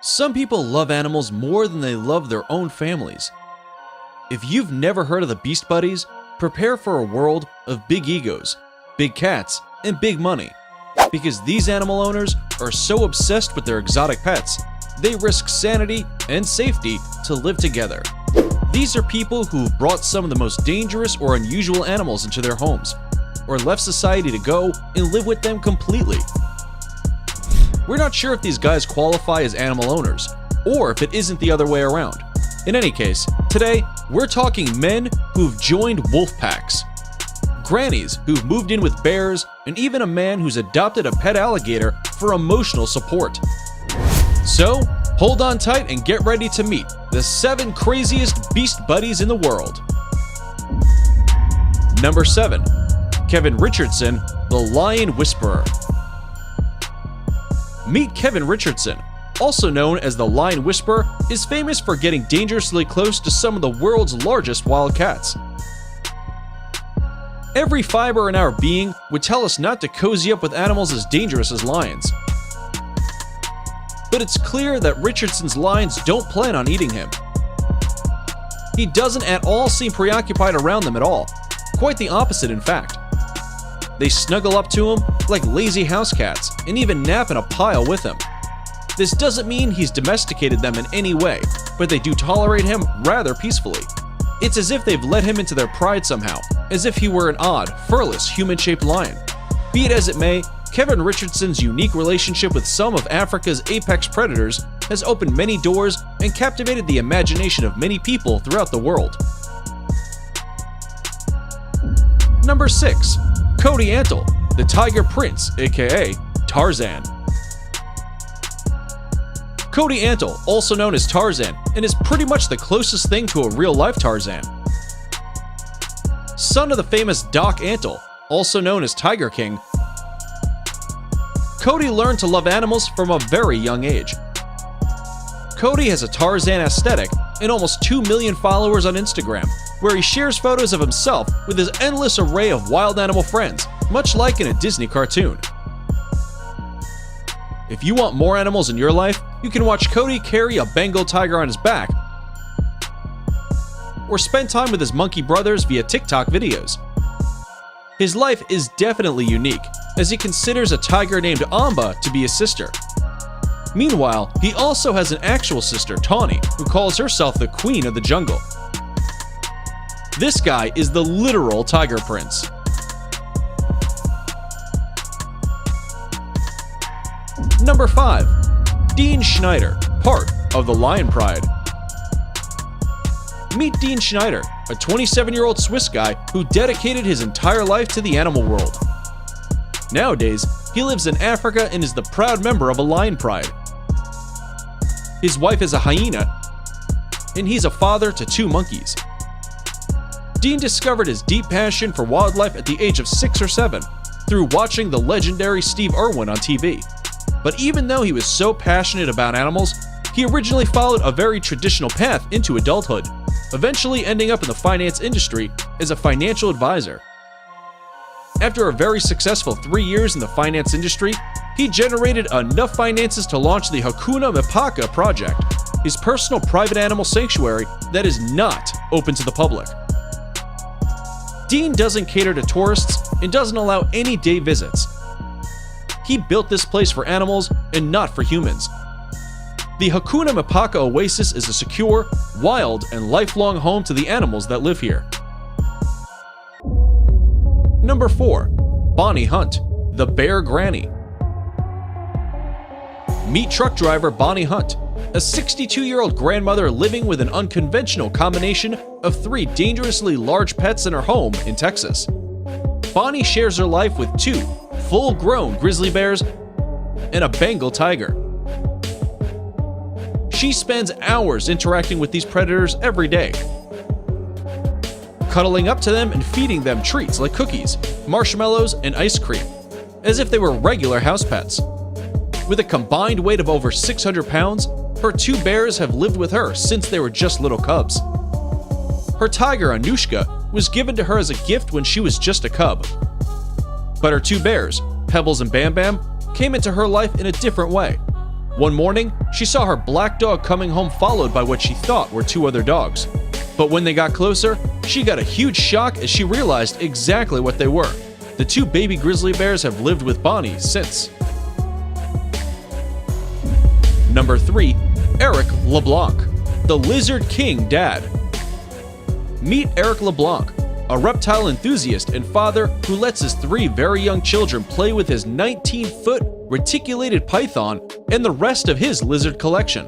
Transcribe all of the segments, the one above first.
Some people love animals more than they love their own families. If you've never heard of the Beast Buddies, prepare for a world of big egos, big cats, and big money. Because these animal owners are so obsessed with their exotic pets, they risk sanity and safety to live together. These are people who've brought some of the most dangerous or unusual animals into their homes, or left society to go and live with them completely. We're not sure if these guys qualify as animal owners, or if it isn't the other way around. In any case, today, we're talking men who've joined wolf packs, grannies who've moved in with bears, and even a man who's adopted a pet alligator for emotional support. So, hold on tight and get ready to meet the 7 craziest beast buddies in the world. Number 7. Kevin Richardson, the Lion Whisperer. Meet Kevin Richardson, also known as the Lion Whisperer, is famous for getting dangerously close to some of the world's largest wild cats. Every fiber in our being would tell us not to cozy up with animals as dangerous as lions. But it's clear that Richardson's lions don't plan on eating him. He doesn't at all seem preoccupied around them at all. Quite the opposite, in fact. They snuggle up to him like lazy house cats and even nap in a pile with him. This doesn't mean he's domesticated them in any way, but they do tolerate him rather peacefully. It's as if they've let him into their pride somehow, as if he were an odd, furless, human-shaped lion. Be it as it may, Kevin Richardson's unique relationship with some of Africa's apex predators has opened many doors and captivated the imagination of many people throughout the world. Number 6. Cody Antle, the Tiger Prince, aka Tarzan. Cody Antle, also known as Tarzan, and is pretty much the closest thing to a real-life Tarzan. Son of the famous Doc Antle, also known as Tiger King, Cody learned to love animals from a very young age. Cody has a Tarzan aesthetic and almost 2 million followers on Instagram, where he shares photos of himself with his endless array of wild animal friends, much like in a Disney cartoon. If you want more animals in your life, you can watch Cody carry a Bengal tiger on his back, or spend time with his monkey brothers via TikTok videos. His life is definitely unique, as he considers a tiger named Amba to be his sister. Meanwhile, he also has an actual sister, Tawny, who calls herself the Queen of the Jungle. This guy is the literal Tiger Prince. Number 5. Dean Schneider, part of the Lion Pride. Meet Dean Schneider, a 27-year-old Swiss guy who dedicated his entire life to the animal world. Nowadays, he lives in Africa and is the proud member of a Lion Pride. His wife is a hyena, and he's a father to 2 monkeys. Dean discovered his deep passion for wildlife at the age of 6 or 7 through watching the legendary Steve Irwin on TV. But even though he was so passionate about animals, he originally followed a very traditional path into adulthood, eventually ending up in the finance industry as a financial advisor. After a very successful 3 years in the finance industry, he generated enough finances to launch the Hakuna Mipaka project, his personal private animal sanctuary that is not open to the public. Dean doesn't cater to tourists and doesn't allow any day visits. He built this place for animals and not for humans. The Hakuna Mipaka Oasis is a secure, wild, and lifelong home to the animals that live here. Number 4. Bonnie Hunt, the Bear Granny. Meet truck driver Bonnie Hunt, a 62-year-old grandmother living with an unconventional combination of 3 dangerously large pets in her home in Texas. Bonnie shares her life with 2 full-grown grizzly bears and a Bengal tiger. She spends hours interacting with these predators every day, cuddling up to them and feeding them treats like cookies, marshmallows, and ice cream, as if they were regular house pets. With a combined weight of over 600 pounds, her 2 bears have lived with her since they were just little cubs. Her tiger, Anushka, was given to her as a gift when she was just a cub. But her 2 bears, Pebbles and Bam Bam, came into her life in a different way. One morning, she saw her black dog coming home followed by what she thought were two other dogs. But when they got closer, she got a huge shock as she realized exactly what they were. The two baby grizzly bears have lived with Bonnie since. Number 3. Eric LeBlanc, the Lizard King Dad. Meet Eric LeBlanc, a reptile enthusiast and father who lets his 3 very young children play with his 19-foot reticulated python and the rest of his lizard collection.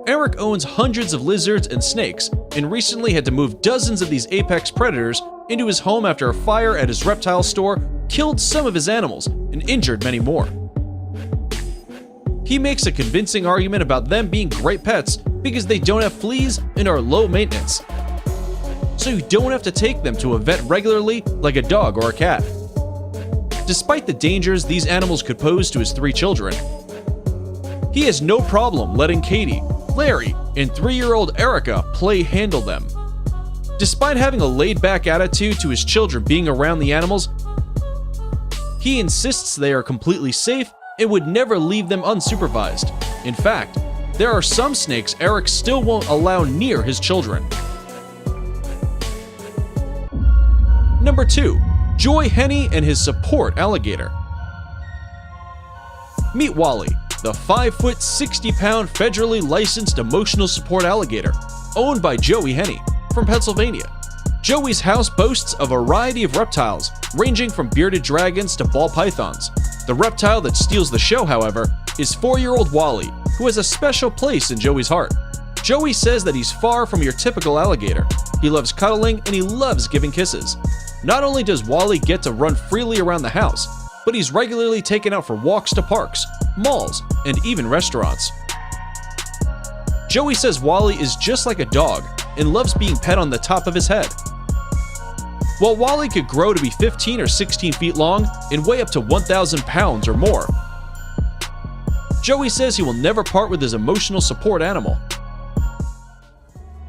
Eric owns hundreds of lizards and snakes and recently had to move dozens of these apex predators into his home after a fire at his reptile store killed some of his animals and injured many more. He makes a convincing argument about them being great pets because they don't have fleas and are low maintenance, so you don't have to take them to a vet regularly like a dog or a cat. Despite the dangers these animals could pose to his 3 children, he has no problem letting Katie, Larry, and 3-year-old Erica handle them. Despite having a laid-back attitude to his children being around the animals, he insists they are completely safe and would never leave them unsupervised. In fact, there are some snakes Eric still won't allow near his children. Number 2. Joy Henney and his support alligator. Meet Wally, the 5-foot, 60-pound federally licensed emotional support alligator, owned by Joey Henney from Pennsylvania. Joey's house boasts a variety of reptiles, ranging from bearded dragons to ball pythons. The reptile that steals the show, however, is 4-year-old Wally, who has a special place in Joey's heart. Joey says that he's far from your typical alligator. He loves cuddling and he loves giving kisses. Not only does Wally get to run freely around the house, but he's regularly taken out for walks to parks, malls, and even restaurants. Joey says Wally is just like a dog and loves being pet on the top of his head. While Wally could grow to be 15 or 16 feet long and weigh up to 1,000 pounds or more, Joey says he will never part with his emotional support animal.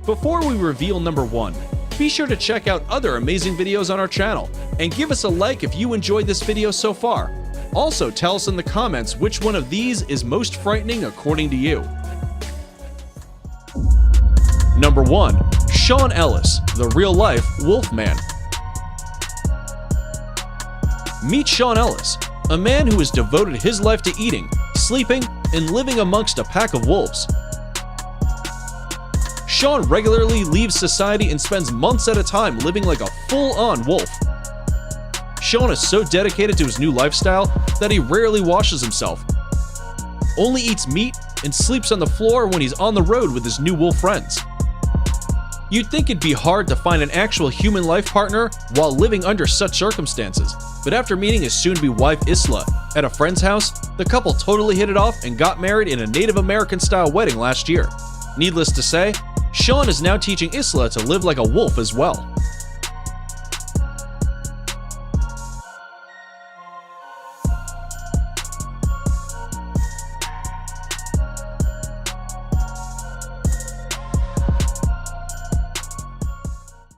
Before we reveal number 1, be sure to check out other amazing videos on our channel and give us a like if you enjoyed this video so far. Also, tell us in the comments which one of these is most frightening according to you. Number 1. Sean Ellis, the real-life Wolfman. Meet Sean Ellis, a man who has devoted his life to eating, sleeping, and living amongst a pack of wolves. Sean regularly leaves society and spends months at a time living like a full-on wolf. Sean is so dedicated to his new lifestyle that he rarely washes himself, only eats meat, and sleeps on the floor when he's on the road with his new wolf friends. You'd think it'd be hard to find an actual human life partner while living under such circumstances, but after meeting his soon-to-be wife Isla at a friend's house, the couple totally hit it off and got married in a Native American-style wedding last year. Needless to say, Sean is now teaching Isla to live like a wolf as well.